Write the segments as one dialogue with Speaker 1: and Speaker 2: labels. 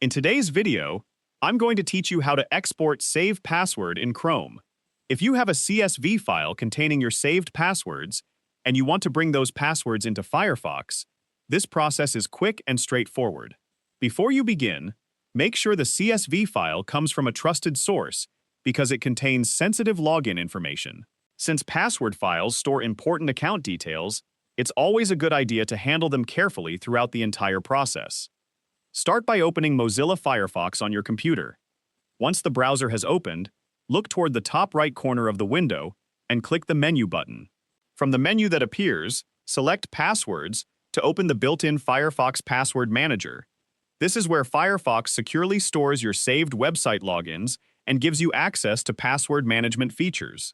Speaker 1: In today's video, I'm going to teach you how to export saved password in Chrome. If you have a CSV file containing your saved passwords and you want to bring those passwords into Firefox, this process is quick and straightforward. Before you begin, make sure the CSV file comes from a trusted source because it contains sensitive login information. Since password files store important account details, it's always a good idea to handle them carefully throughout the entire process. Start by opening Mozilla Firefox on your computer. Once the browser has opened, look toward the top right corner of the window and click the Menu button. From the menu that appears, select Passwords to open the built-in Firefox Password Manager. This is where Firefox securely stores your saved website logins and gives you access to password management features.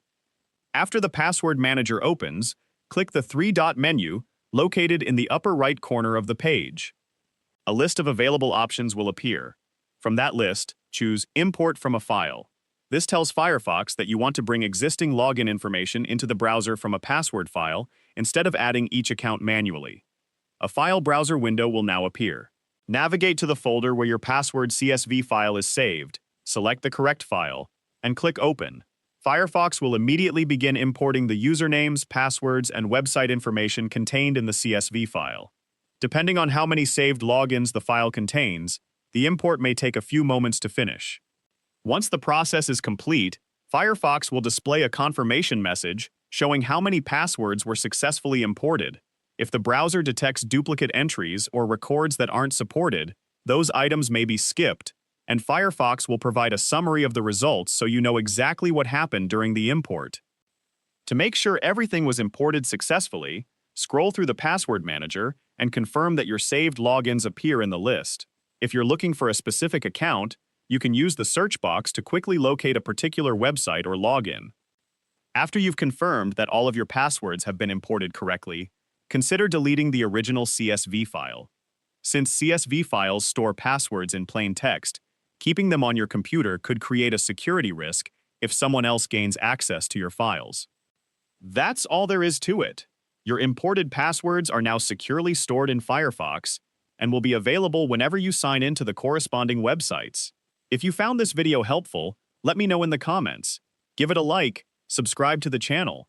Speaker 1: After the Password Manager opens, click the three-dot menu located in the upper right corner of the page. A list of available options will appear. From that list, choose Import from a File. This tells Firefox that you want to bring existing login information into the browser from a password file instead of adding each account manually. A file browser window will now appear. Navigate to the folder where your password CSV file is saved, select the correct file, and click Open. Firefox will immediately begin importing the usernames, passwords, and website information contained in the CSV file. Depending on how many saved logins the file contains, the import may take a few moments to finish. Once the process is complete, Firefox will display a confirmation message showing how many passwords were successfully imported. If the browser detects duplicate entries or records that aren't supported, those items may be skipped, and Firefox will provide a summary of the results so you know exactly what happened during the import. To make sure everything was imported successfully, scroll through the Password Manager and confirm that your saved logins appear in the list. If you're looking for a specific account, you can use the search box to quickly locate a particular website or login. After you've confirmed that all of your passwords have been imported correctly, consider deleting the original CSV file. Since CSV files store passwords in plain text, keeping them on your computer could create a security risk if someone else gains access to your files. That's all there is to it. Your imported passwords are now securely stored in Firefox and will be available whenever you sign in to the corresponding websites. If you found this video helpful, let me know in the comments. Give it a like, subscribe to the channel,